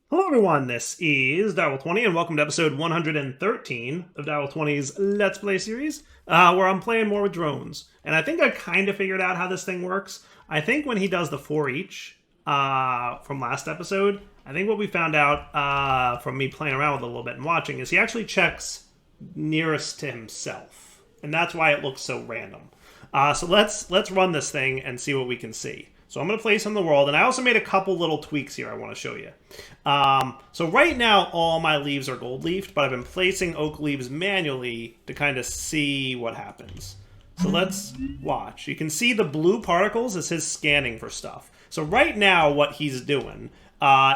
Hello everyone, this is Darryl20 and welcome to episode 113 of Darryl20's Let's Play series, where I'm playing more with drones. And I think I kind of figured out how this thing works. I think when he does the for each from last episode, I think what we found out from me playing around with it a little bit and watching is he actually checks nearest to himself. And that's why it looks so random. So let's run this thing and see what we can see. So I'm going to place him in the world, and I also made a couple little tweaks here I want to show you. So right now, all my leaves are gold leafed, but I've been placing oak leaves manually to kind of see what happens. So let's watch. You can see the blue particles as his scanning for stuff. So right now, what he's doing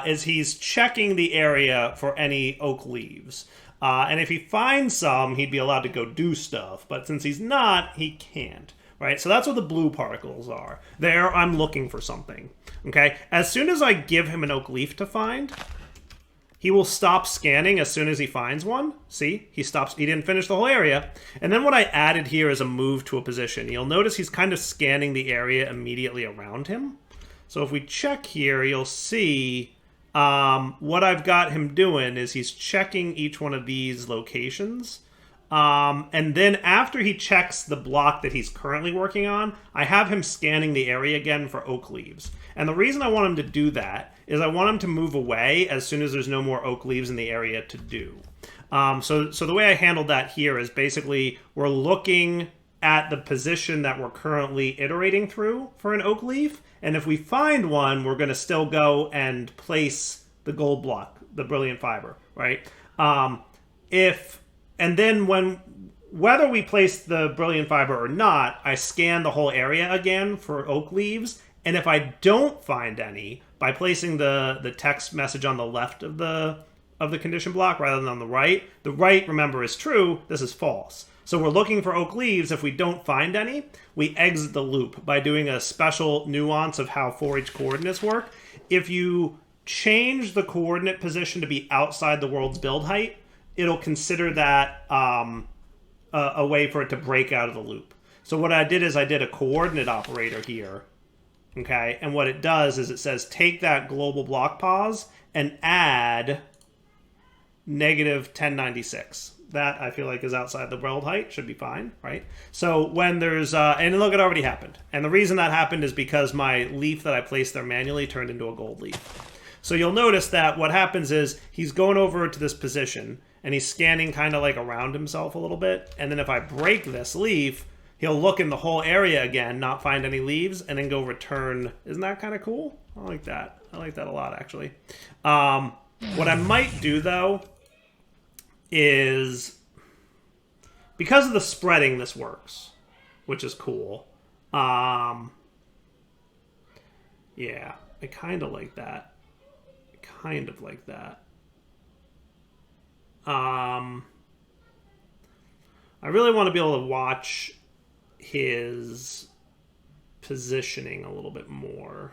is he's checking the area for any oak leaves. And if he finds some, he'd be allowed to go do stuff. But since he's not, he can't. Right? So that's what the blue particles are. There, I'm looking for something. Okay? As soon as I give him an oak leaf to find, he will stop scanning as soon as he finds one. See? He stops. He didn't finish the whole area. And then what I added here is a move to a position. You'll notice he's kind of scanning the area immediately around him. So if we check here, you'll see what I've got him doing is he's checking each one of these locations. And then after he checks the block that he's currently working on, I have him scanning the area again for oak leaves. And the reason I want him to do that is I want him to move away as soon as there's no more oak leaves in the area to do. So the way I handled that here is basically we're looking at the position that we're currently iterating through for an oak leaf. And if we find one, we're going to still go and place the gold block, the brilliant fiber, right? And then whether we place the brilliant fiber or not, I scan the whole area again for oak leaves. And if I don't find any, by placing the text message on the left of the condition block rather than on the right, remember, is true, this is false. So we're looking for oak leaves. If we don't find any, we exit the loop by doing a special nuance of how for each coordinates work. If you change the coordinate position to be outside the world's build height, it'll consider that a way for it to break out of the loop. So what I did is I did a coordinate operator here, okay? And what it does is it says take that global block pause and add negative 1096. That I feel like is outside the world height, should be fine, right? So when there's, and look, it already happened. And the reason that happened is because my leaf that I placed there manually turned into a gold leaf. So you'll notice that what happens is he's going over to this position and he's scanning kind of like around himself a little bit. And then if I break this leaf, he'll look in the whole area again, not find any leaves, and then go return. Isn't that kind of cool? I like that. I like that a lot, actually. What I might do, though, is because of the spreading, this works, which is cool. Yeah, I kind of like that. Kind of like that. I really want to be able to watch his positioning a little bit more.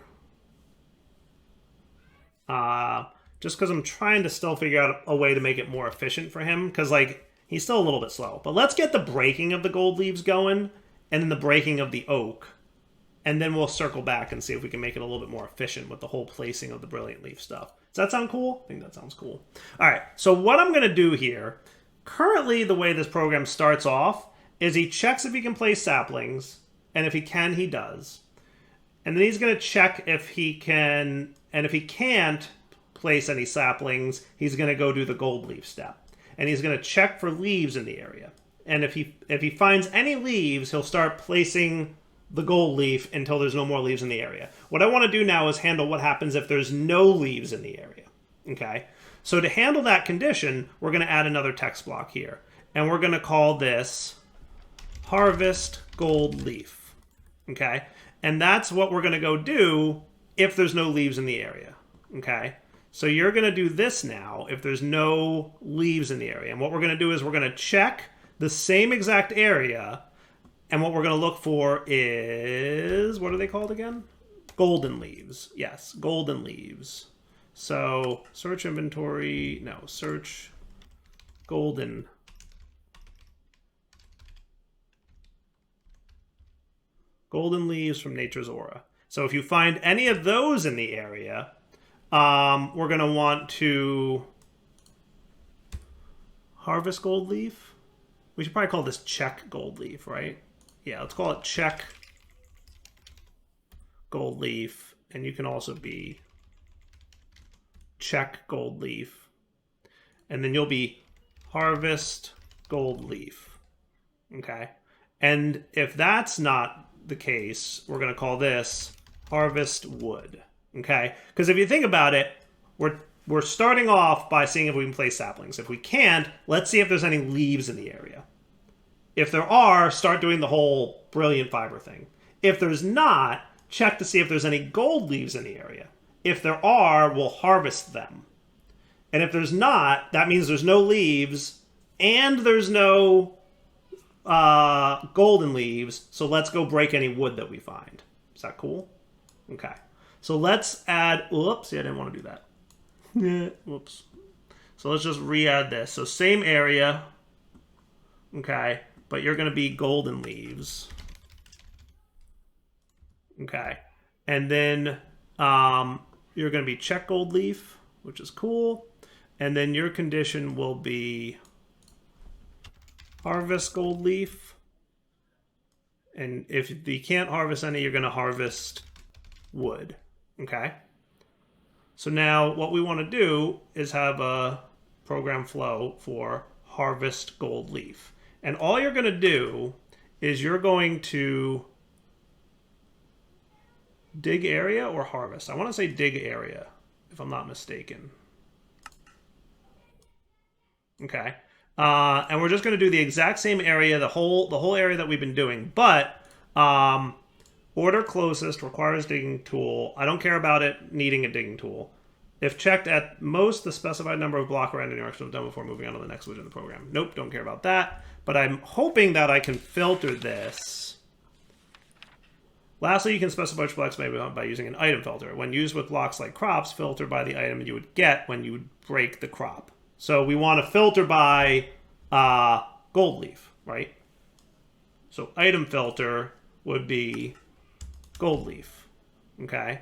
Just because I'm trying to still figure out a way to make it more efficient for him. Because, like, he's still a little bit slow. But let's get the breaking of the gold leaves going. And then the breaking of the oak. And then we'll circle back and see if we can make it a little bit more efficient with the whole placing of the brilliant leaf stuff. Does that sound cool? I think that sounds cool. All right, so what I'm going to do here, currently the way this program starts off is he checks if he can place saplings, and if he can, he does. And then he's going to check if he can, and if he can't place any saplings, he's going to go do the gold leaf step. And he's going to check for leaves in the area. And if he finds any leaves, he'll start placing the gold leaf until there's no more leaves in the area. What I want to do now is handle what happens if there's no leaves in the area. Okay? So to handle that condition, we're going to add another text block here. And we're going to call this harvest gold leaf. Okay? And that's what we're going to go do if there's no leaves in the area. Okay? So you're going to do this now if there's no leaves in the area. And what we're going to do is we're going to check the same exact area. And what we're going to look for is, what are they called again? Golden leaves. Yes, golden leaves. So search inventory, no, search golden. Golden leaves from nature's aura. So if you find any of those in the area, we're going to want to harvest gold leaf. We should probably call this check gold leaf, right? Yeah, let's call it check gold leaf. And you can also be check gold leaf. And then you'll be harvest gold leaf. Okay. And if that's not the case, we're going to call this harvest wood. Okay. Because if you think about it, we're starting off by seeing if we can place saplings. If we can't, let's see if there's any leaves in the area. If there are, start doing the whole brilliant fiber thing. If there's not, check to see if there's any gold leaves in the area. If there are, we'll harvest them. And if there's not, that means there's no leaves and there's no golden leaves. So let's go break any wood that we find. Is that cool? Okay. So let's add... Oops, yeah, I didn't want to do that. Whoops. So let's just re-add this. So same area. Okay. But you're going to be golden leaves. Okay. And then you're going to be check gold leaf, which is cool. And then your condition will be harvest gold leaf. And if you can't harvest any, you're going to harvest wood. Okay. So now what we want to do is have a program flow for harvest gold leaf. And all you're going to do is you're going to dig area or harvest. I want to say dig area, if I'm not mistaken. Okay. And we're just going to do the exact same area, the whole area that we've been doing. But order closest requires digging tool. I don't care about it needing a digging tool. If checked at most, the specified number of block or ending direction was done before moving on to the next widget in the program. Nope, don't care about that. But I'm hoping that I can filter this. Lastly, you can specify which blocks may be by using an item filter. When used with blocks like crops, filter by the item you would get when you would break the crop. So we want to filter by gold leaf, right? So item filter would be gold leaf, okay?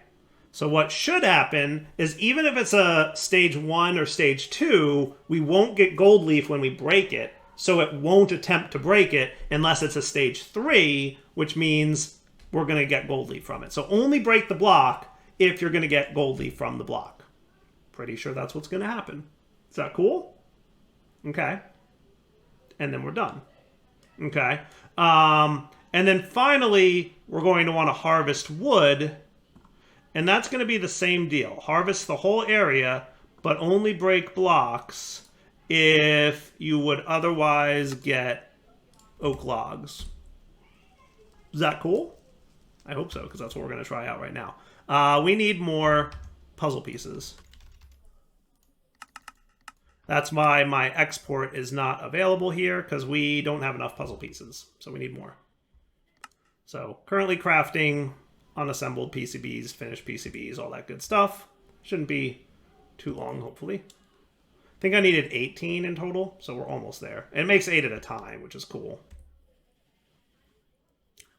So what should happen is even if it's a stage 1 or stage 2, we won't get gold leaf when we break it, so it won't attempt to break it unless it's a stage 3, which means we're going to get gold leaf from it. So only break the block if you're going to get gold leaf from the block. Pretty sure that's what's going to happen. Is that cool? Okay. And then we're done. Okay. And then finally, we're going to want to harvest wood. And that's going to be the same deal. Harvest the whole area, but only break blocks if you would otherwise get oak logs. Is that cool? I hope so, because that's what we're going to try out right now. We need more puzzle pieces. That's why my export is not available here, because we don't have enough puzzle pieces. So we need more. So currently crafting unassembled PCBs, finished PCBs, all that good stuff. Shouldn't be too long, hopefully. I think I needed 18 in total, so we're almost there. And it makes 8 at a time, which is cool.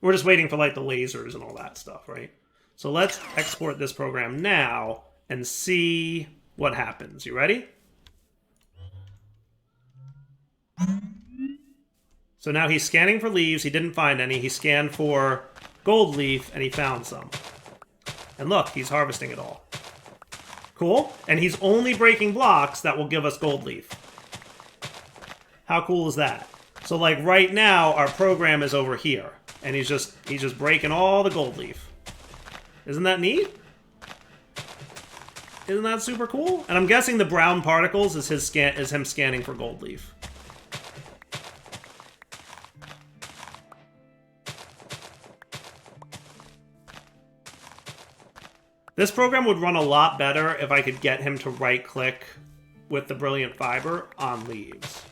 We're just waiting for like the lasers and all that stuff, right? So let's export this program now and see what happens. You ready? So now he's scanning for leaves. He didn't find any. He scanned for gold leaf and he found some. And look, he's harvesting it all. Cool. And he's only breaking blocks that will give us gold leaf. How cool is that? So like right now, our program is over here. And he's just breaking all the gold leaf. Isn't that neat? Isn't that super cool? And I'm guessing the brown particles is him scanning for gold leaf. This program would run a lot better if I could get him to right-click with the Brilliant Fiber on leaves,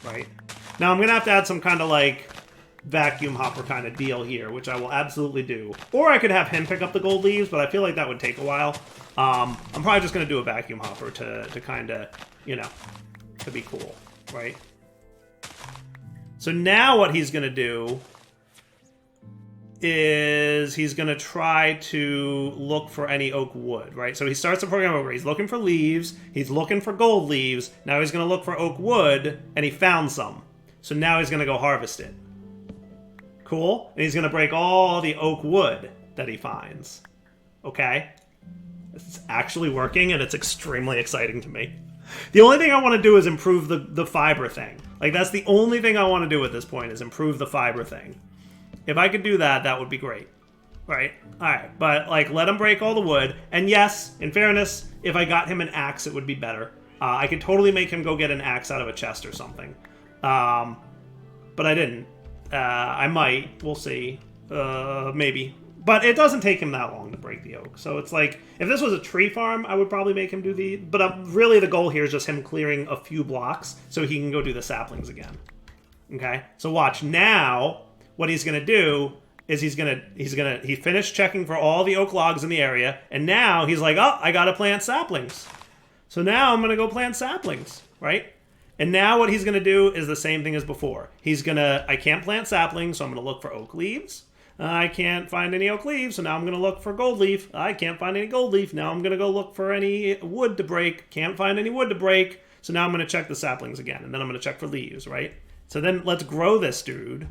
right? Now I'm going to have to add some kind of like vacuum hopper kind of deal here, which I will absolutely do. Or I could have him pick up the gold leaves, but I feel like that would take a while. I'm probably just going to do a vacuum hopper to kind of, you know, to be cool, right? So now what he's going to do is he's going to try to look for any oak wood, right? So he starts the program over. He's looking for leaves. He's looking for gold leaves. Now he's going to look for oak wood, and he found some. So now he's going to go harvest it. Cool. And he's going to break all the oak wood that he finds. Okay. It's actually working, and it's extremely exciting to me. The only thing I want to do is improve the fiber thing. Like, that's the only thing I want to do at this point, is improve the fiber thing. If I could do that, that would be great. Right? Alright, but, like, let him break all the wood. And yes, in fairness, if I got him an axe, it would be better. I could totally make him go get an axe out of a chest or something. But I didn't. I might. We'll see. Maybe. But it doesn't take him that long to break the oak. So it's like, if this was a tree farm, I would probably make him do the... But really the goal here is just him clearing a few blocks so he can go do the saplings again. Okay? So watch. Now, what he's going to do is he finished checking for all the oak logs in the area, and now he's like, oh, I got to plant saplings. So now I'm going to go plant saplings, right? And now what he's going to do is the same thing as before. I can't plant saplings, so I'm going to look for oak leaves. I can't find any oak leaves, so now I'm going to look for gold leaf. I can't find any gold leaf. Now I'm going to go look for any wood to break. Can't find any wood to break. So now I'm going to check the saplings again, and then I'm going to check for leaves, right? So then let's grow this dude.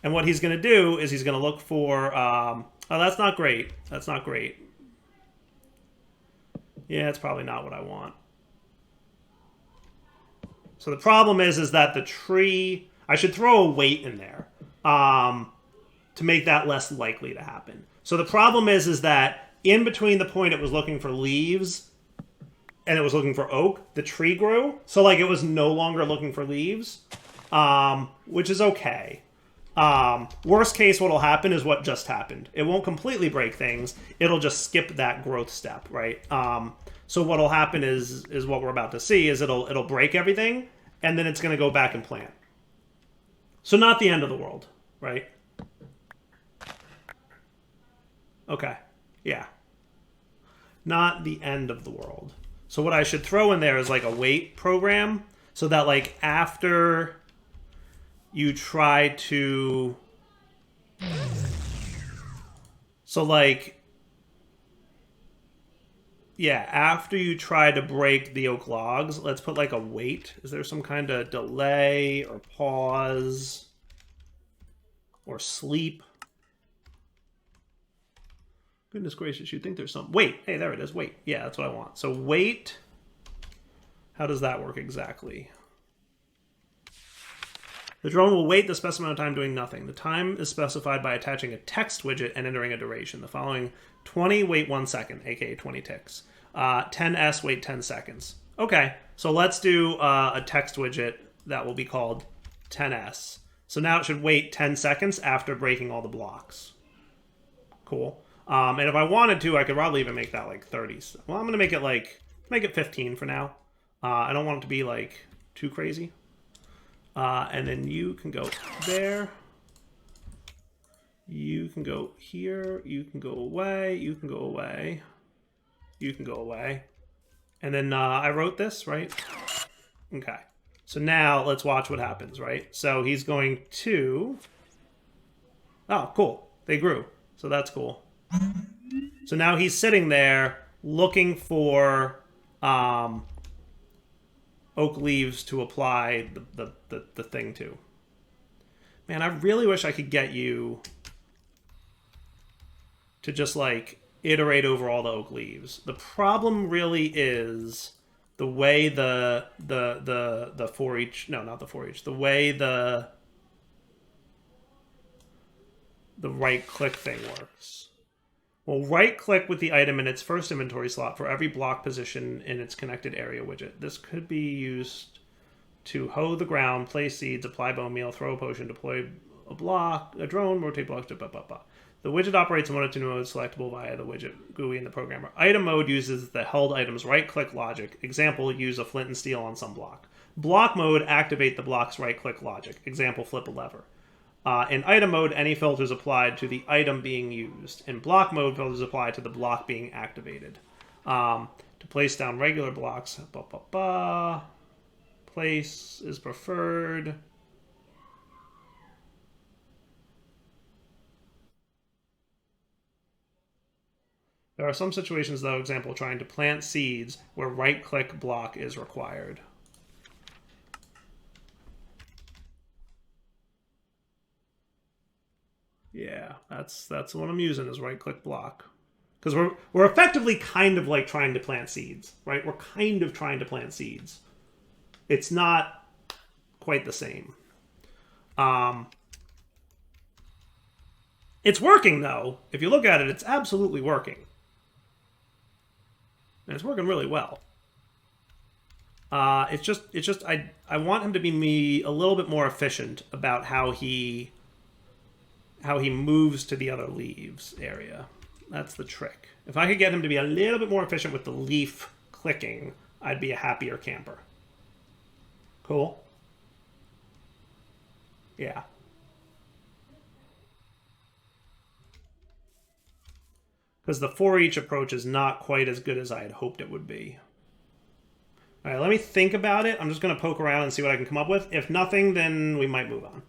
And what he's going to do is he's going to look for... oh, that's not great. That's not great. Yeah, it's probably not what I want. So the problem is that the tree... I should throw a weight in there. To make that less likely to happen. So the problem is that in between the point it was looking for leaves and it was looking for oak, the tree grew. So like it was no longer looking for leaves, which is okay. Worst case, what'll happen is what just happened. It won't completely break things. It'll just skip that growth step, right? So what'll happen is what we're about to see is it'll break everything and then it's going to go back and plant. So not the end of the world, right? Okay, yeah. Not the end of the world. So what I should throw in there is like a wait program so that like after you try to... So like... Yeah, after you try to break the oak logs, let's put like a wait. Is there some kind of delay or pause or sleep? Goodness gracious, you'd think there's some... Wait, hey, there it is. Wait. Yeah, that's what I want. So wait. How does that work exactly? The drone will wait the specified amount of time doing nothing. The time is specified by attaching a text widget and entering a duration. The following 20, wait 1 second, aka 20 ticks. 10s, wait 10 seconds. Okay, so let's do a text widget that will be called 10s. So now it should wait 10 seconds after breaking all the blocks. Cool. And if I wanted to, I could probably even make that like 30. Well, I'm going to make it 15 for now. I don't want it to be like too crazy. And then you can go there. You can go here. You can go away. You can go away. You can go away. And then I wrote this, right? Okay. So now let's watch what happens, right? So he's going to... Oh, cool. They grew. So that's cool. So now he's sitting there looking for oak leaves to apply the thing to. Man, I really wish I could get you to just like iterate over all the oak leaves. The problem really is the way the for each, no, not the for each, the way the right click thing works. We'll right-click with the item in its first inventory slot for every block position in its connected area widget. This could be used to hoe the ground, place seeds, apply bone meal, throw a potion, deploy a block, a drone, rotate blocks, blah, blah, blah. The widget operates in one of two modes selectable via the widget GUI in the programmer. Item mode uses the held item's right-click logic. Example, use a flint and steel on some block. Block mode, activate the block's right-click logic. Example, flip a lever. In item mode, any filters applied to the item being used. In block mode, filters apply to the block being activated. To place down regular blocks, place is preferred. There are some situations, though, example, trying to plant seeds where right-click block is required. Yeah, that's what I'm using is right-click block. Because we're effectively kind of like trying to plant seeds, right? We're kind of trying to plant seeds. It's not quite the same. It's working, though. If you look at it, it's absolutely working. And it's working really well. It's just I want him to be a little bit more efficient about how he moves to the other leaves area. That's the trick. If I could get him to be a little bit more efficient with the leaf clicking, I'd be a happier camper. Cool. Yeah. Because the for each approach is not quite as good as I had hoped it would be. All right, let me think about it. I'm just going to poke around and see what I can come up with. If nothing, then we might move on.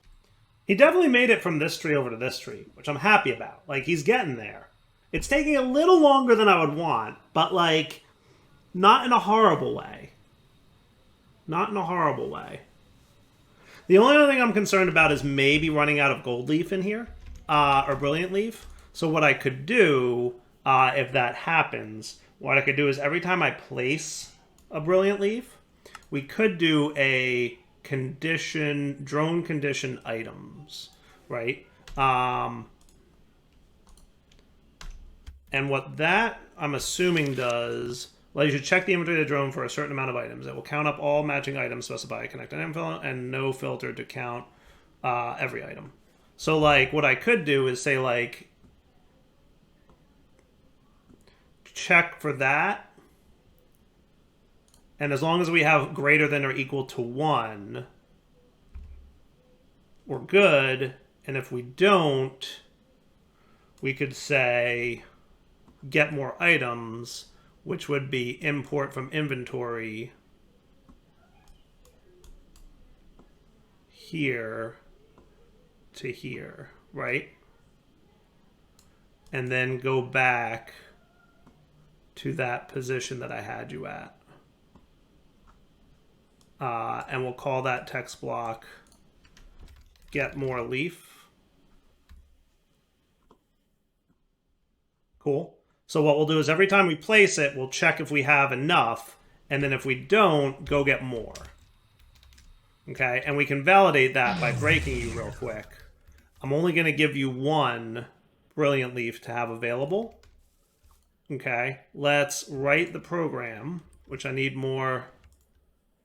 He definitely made it from this tree over to this tree, which I'm happy about. Like, he's getting there. It's taking a little longer than I would want, but, like, not in a horrible way. Not in a horrible way. The only other thing I'm concerned about is maybe running out of gold leaf in here, or brilliant leaf. So what I could do, if that happens, what I could do is every time I place a brilliant leaf, we could do a drone condition items, right? And what that, I'm assuming, does, allows you to check the inventory of the drone for a certain amount of items. It will count up all matching items, specify connect an info, and no filter to count every item. So, like, what I could do is say, like, check for that. And as long as we have greater than or equal to 1, we're good. And if we don't, we could say get more items, which would be import from inventory here to here, right? And then go back to that position that I had you at. And we'll call that text block get more leaf. Cool. So what we'll do is every time we place it, we'll check if we have enough, and then if we don't, go get more. Okay, and we can validate that by breaking you real quick. I'm only going to give you 1 brilliant leaf to have available. Okay, let's write the program, which I need more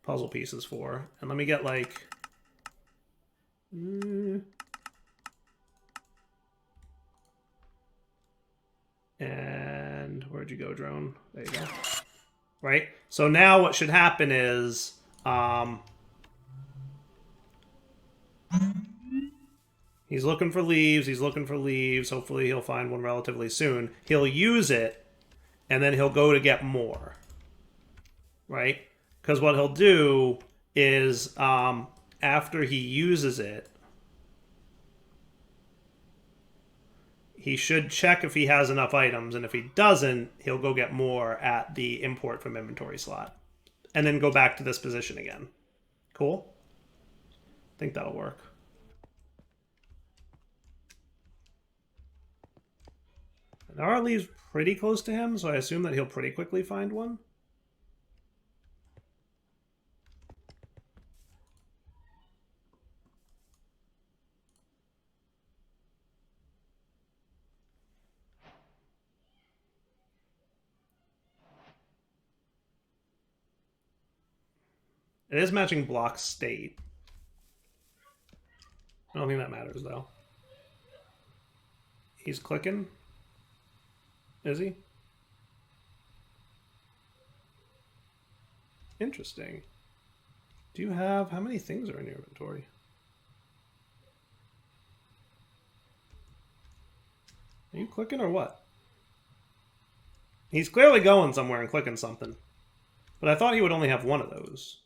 puzzle pieces for. And let me get, like... And where'd you go, drone? There you go. Right? So now what should happen is... he's looking for leaves. He's looking for leaves. Hopefully he'll find one relatively soon. He'll use it, and then he'll go to get more. Right? Because what he'll do is, after he uses it, he should check if he has enough items, and if he doesn't, he'll go get more at the import from inventory slot. And then go back to this position again. Cool? I think that'll work. There are leaves pretty close to him, so I assume that he'll pretty quickly find one. It is matching block state. I don't think that matters, though. He's clicking. Is he? Interesting. Do you have... How many things are in your inventory? Are you clicking or what? He's clearly going somewhere and clicking something. But I thought he would only have 1 of those.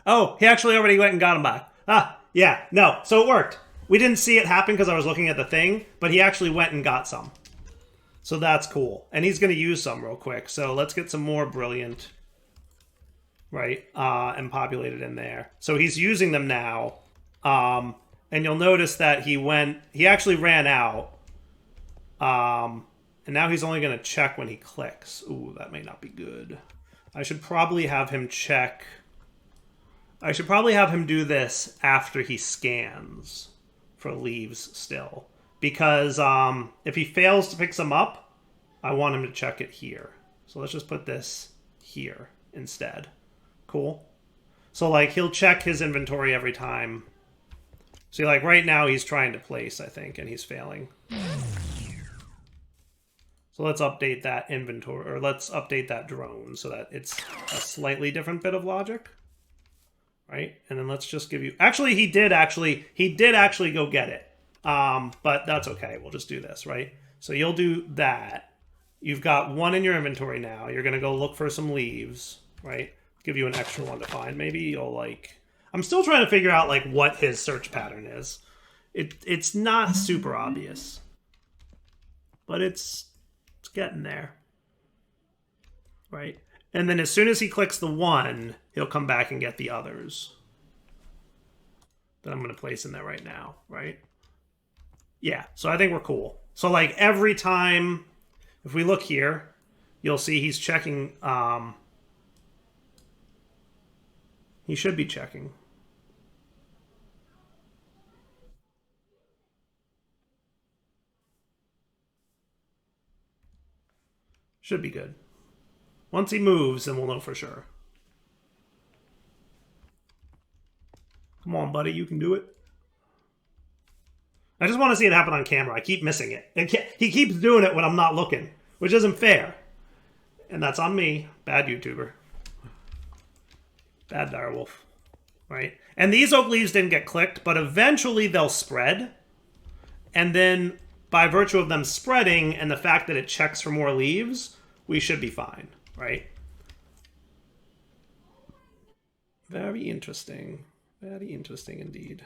Oh, he actually already went and got him back. Ah, yeah, no. So it worked. We didn't see it happen because I was looking at the thing, but he actually went and got some. So that's cool. And he's going to use some real quick. So let's get some more brilliant, right? And populate it in there. So he's using them now. And you'll notice that he actually ran out. And now he's only going to check when he clicks. Ooh, that may not be good. I should probably have him check. I should probably have him do this after he scans for leaves still. Because if he fails to pick some up, I want him to check it here. So let's just put this here instead. Cool. So like he'll check his inventory every time. See, like right now he's trying to place, I think, and he's failing. So let's update that inventory, or let's update that drone so that it's a slightly different bit of logic. Right? And then let's just give you... Actually, he did actually go get it. But that's okay. We'll just do this, right? So you'll do that. You've got one in your inventory now. You're going to go look for some leaves, right? Give you an extra one to find. Maybe you'll like... I'm still trying to figure out like what his search pattern is. It's not super obvious. But it's getting there. Right? And then as soon as he clicks the one, he'll come back and get the others that I'm going to place in there right now, right? Yeah, so I think we're cool. So like every time, if we look here, you'll see he's checking. He should be checking. Should be good. Once he moves, then we'll know for sure. Come on, buddy, you can do it. I just want to see it happen on camera. I keep missing it. And he keeps doing it when I'm not looking, which isn't fair. And that's on me. Bad YouTuber. Bad direwolf. Right? And these oak leaves didn't get clicked, but eventually they'll spread. And then, by virtue of them spreading and the fact that it checks for more leaves, we should be fine. Right? Very interesting. Very interesting indeed.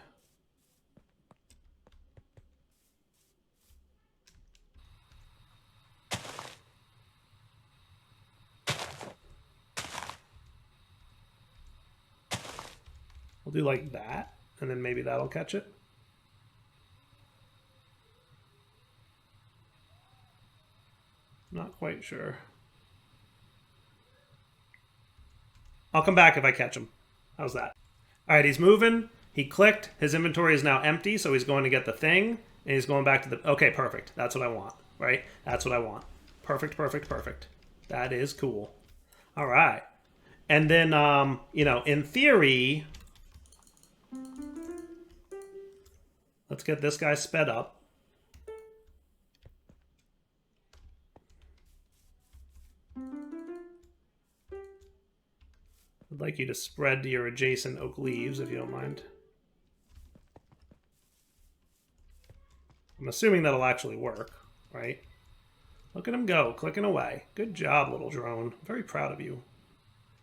We'll do like that, and then maybe that'll catch it. Not quite sure. I'll come back if I catch him. How's that? All right, he's moving. He clicked. His inventory is now empty, so he's going to get the thing, and he's going back to the... Okay, perfect. That's what I want, right? That's what I want. Perfect, perfect, perfect. That is cool. All right. And then, you know, in theory... Let's get this guy sped up. I'd like you to spread to your adjacent oak leaves, if you don't mind. I'm assuming that'll actually work, right? Look at him go, clicking away. Good job, little drone. I'm very proud of you.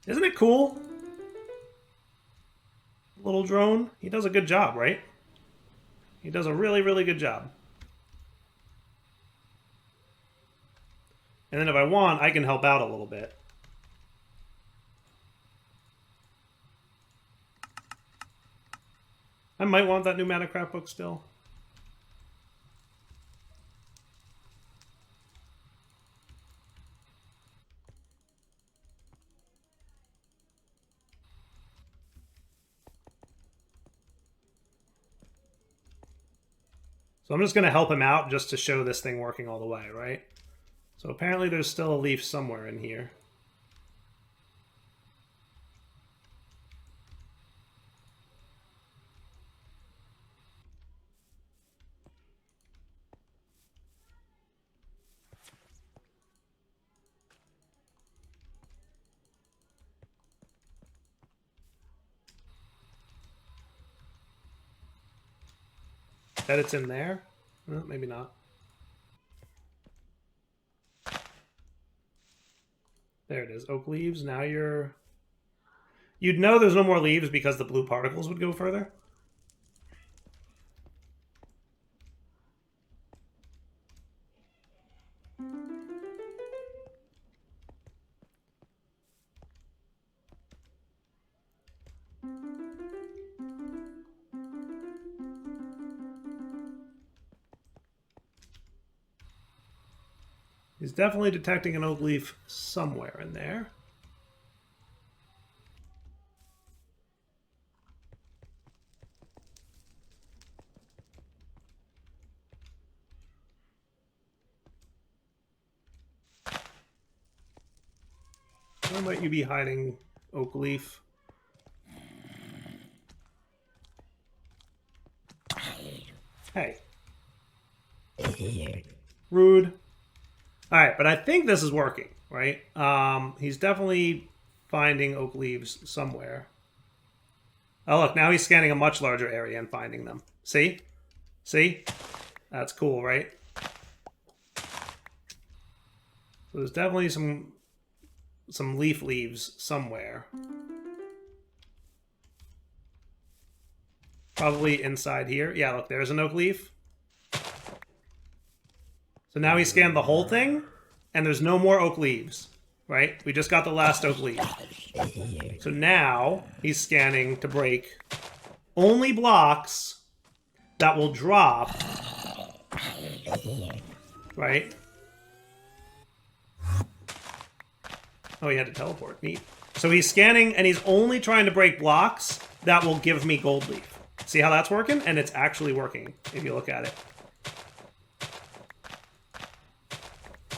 Isn't it cool? Little drone. He does a good job, right? He does a really, really good job. And then if I want, I can help out a little bit. I might want that new Matacraft book still. So I'm just going to help him out just to show this thing working all the way, right? So apparently there's still a leaf somewhere in here. Bet it's in there? Well, maybe not. There it is. Oak leaves. Now you're... You'd know there's no more leaves because the blue particles would go further. He's definitely detecting an oak leaf somewhere in there. Where might you be hiding, oak leaf? Hey. Rude. All right, but I think this is working, right? He's definitely finding oak leaves somewhere. Oh, look, now he's scanning a much larger area and finding them. See? See? That's cool, right? So there's definitely some leaves somewhere. Probably inside here. Yeah, look, there's an oak leaf. So now he scanned the whole thing, and there's no more oak leaves, right? We just got the last oak leaf. So now he's scanning to break only blocks that will drop, right? Oh, he had to teleport. Neat. So he's scanning, and he's only trying to break blocks that will give me gold leaf. See how that's working? And it's actually working, if you look at it.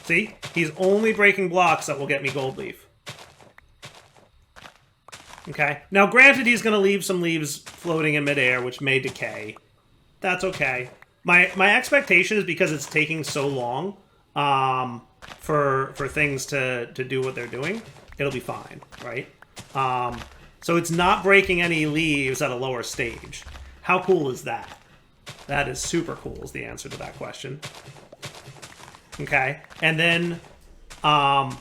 See? He's only breaking blocks that will get me gold leaf. Okay? Now, granted, he's going to leave some leaves floating in midair, which may decay. That's okay. My expectation is because it's taking so long for things to do what they're doing, it'll be fine, right? So it's not breaking any leaves at a lower stage. How cool is that? That is super cool is the answer to that question. Okay, and then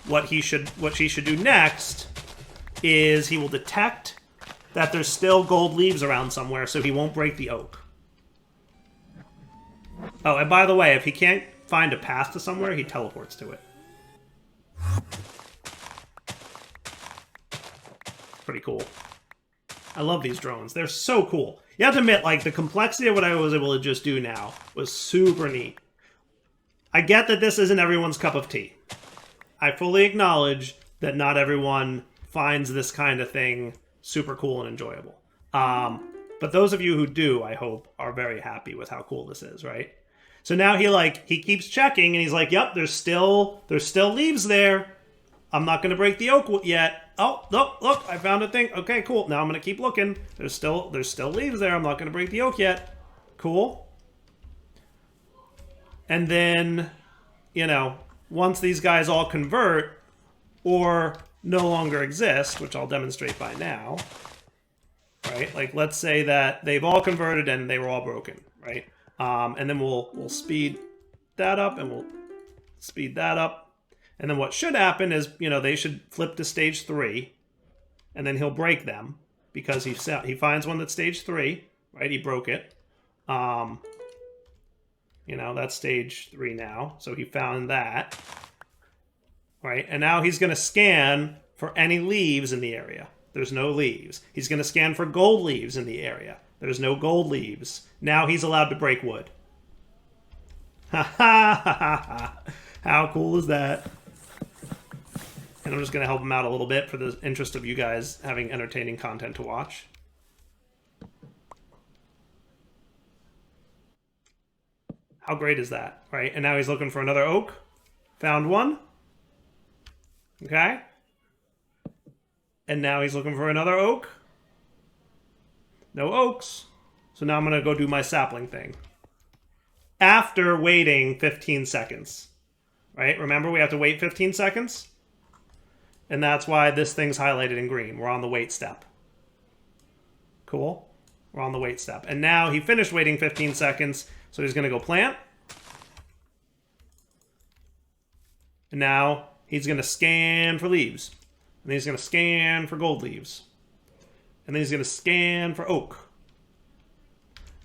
what she should do next is he will detect that there's still gold leaves around somewhere, so he won't break the oak. Oh, and by the way, if he can't find a path to somewhere, he teleports to it. Pretty cool. I love these drones. They're so cool. You have to admit, like, the complexity of what I was able to just do now was super neat. I get that this isn't everyone's cup of tea. I fully acknowledge that not everyone finds this kind of thing super cool and enjoyable. But those of you who do, I hope, are very happy with how cool this is, right? So now he keeps checking, and he's like, yep, there's still leaves there. I'm not going to break the oak yet. Oh, look, I found a thing. Okay, cool. Now I'm going to keep looking. There's still leaves there. I'm not going to break the oak yet. Cool. And then, you know, once these guys all convert or no longer exist, which I'll demonstrate by now, right? Like, let's say that they've all converted and they were all broken, right? And then we'll speed that up and we'll speed that up. And then what should happen is, you know, they should flip to stage 3, and then he'll break them because he finds one that's stage 3, right? He broke it. You know, that's stage 3 now. So he found that. Right? And now he's going to scan for any leaves in the area. There's no leaves. He's going to scan for gold leaves in the area. There's no gold leaves. Now he's allowed to break wood. Ha ha ha ha. How cool is that? And I'm just going to help him out a little bit for the interest of you guys having entertaining content to watch. How great is that, right? And now he's looking for another oak. Found one. Okay. And now he's looking for another oak. No oaks. So now I'm going to go do my sapling thing. After waiting 15 seconds. Right? Remember, we have to wait 15 seconds? And that's why this thing's highlighted in green. We're on the wait step. Cool. We're on the wait step. And now he finished waiting 15 seconds, so he's going to go plant. And now he's going to scan for leaves. And then he's going to scan for gold leaves. And then he's going to scan for oak.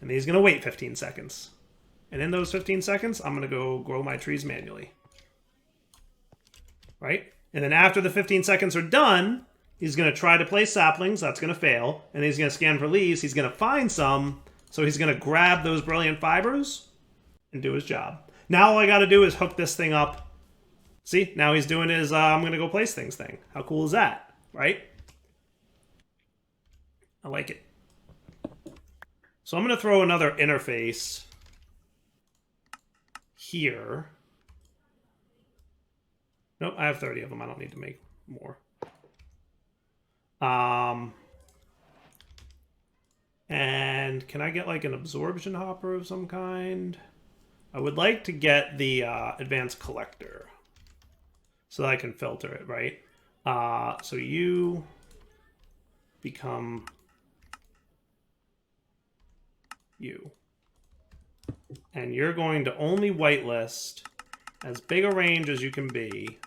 And then he's going to wait 15 seconds. And in those 15 seconds, I'm going to go grow my trees manually. Right? And then after the 15 seconds are done, he's going to try to place saplings. That's going to fail. And then he's going to scan for leaves. He's going to find some. So he's going to grab those brilliant fibers and do his job. Now all I got to do is hook this thing up See, now he's doing his I'm going to go place things thing. How cool is that, right? I like it. So I'm going to throw another interface here. Nope, I have 30 of them. I don't need to make more. And can I get like an absorption hopper of some kind? I would like to get the advanced collector so that I can filter it, right? So you become you. And you're going to only whitelist as big a range as you can be.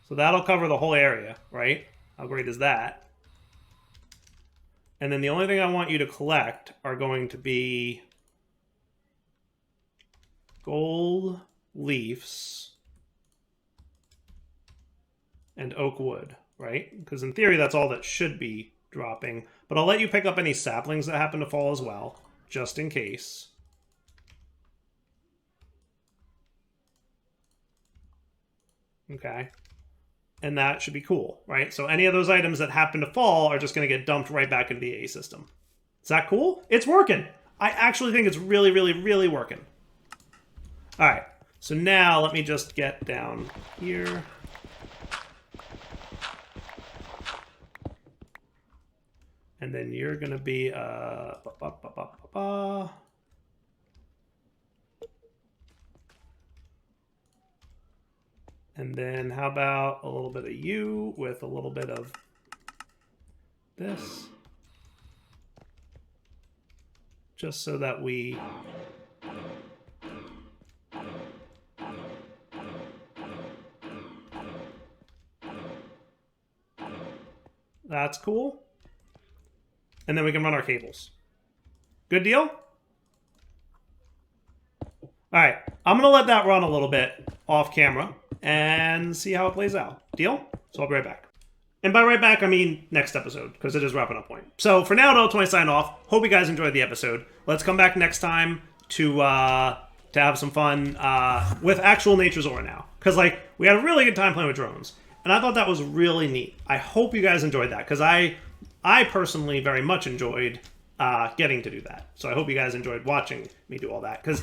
So that'll cover the whole area, right? How great is that? And then the only thing I want you to collect are going to be gold leaves and oak wood, right? Because in theory, that's all that should be dropping. But I'll let you pick up any saplings that happen to fall as well, just in case. Okay. And that should be cool, right? So any of those items that happen to fall are just going to get dumped right back into the A system. Is that cool? It's working. I actually think it's really, really, really working. All right. So now let me just get down here. And then you're going to be... And then how about a little bit of you with a little bit of this? Just so that we... That's cool. And then we can run our cables. Good deal? All right, I'm gonna let that run a little bit off camera and see how it plays out. Deal? So I'll be right back. And by right back, I mean next episode, because it is wrapping up point. So for now, Delta20 sign off. Hope you guys enjoyed the episode. Let's come back next time to have some fun with actual Nature's Aura now. Because, like, we had a really good time playing with drones. And I thought that was really neat. I hope you guys enjoyed that, because I personally very much enjoyed getting to do that. So I hope you guys enjoyed watching me do all that, because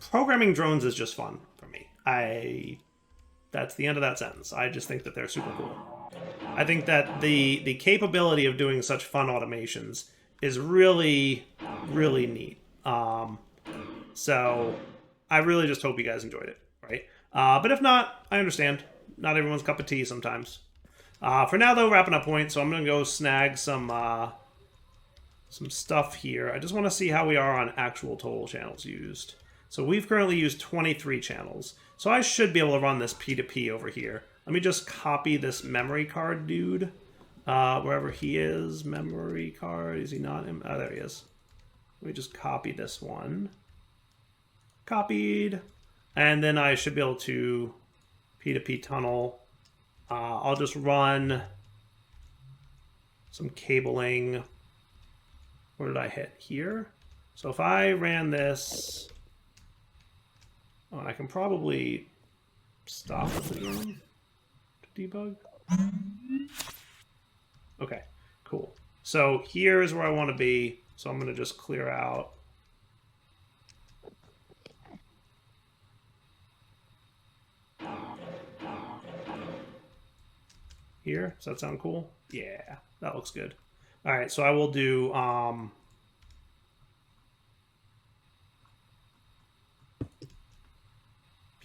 programming drones is just fun for me. That's the end of that sentence. I just think that they're super cool. I think that the capability of doing such fun automations is really, really neat. So I really just hope you guys enjoyed it, right? But if not, I understand. Not everyone's cup of tea sometimes. For now, though, wrapping up point, so I'm going to go snag some stuff here. I just want to see how we are on actual total channels used. So we've currently used 23 channels. So I should be able to run this P2P over here. Let me just copy this memory card dude. Wherever he is. Memory card. Is he not in? Oh, there he is. Let me just copy this one. Copied. And then I should be able to P2P tunnel. I'll just run some cabling. Where did I hit? Here? So if I ran this... Oh, I can probably stop the game to debug. Okay, cool. So here's where I want to be. So I'm going to just clear out. Here, does that sound cool? Yeah, that looks good. All right, so I will do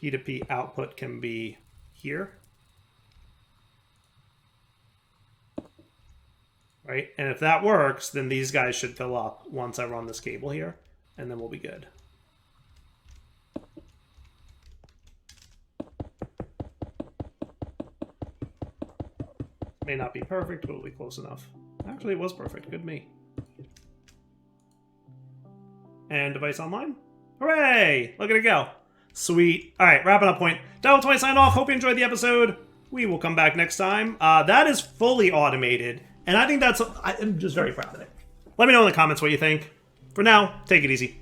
P2P output can be here. Right, and if that works, then these guys should fill up once I run this cable here, and then we'll be good. May not be perfect, but it'll be close enough. Actually, it was perfect. Good me. And device online. Hooray! Look at it go. Sweet. All right, wrapping up point. Delta20 sign off. Hope you enjoyed the episode. We will come back next time. That is fully automated, and I think I'm just very proud of it. Let me know in the comments what you think. For now, take it easy.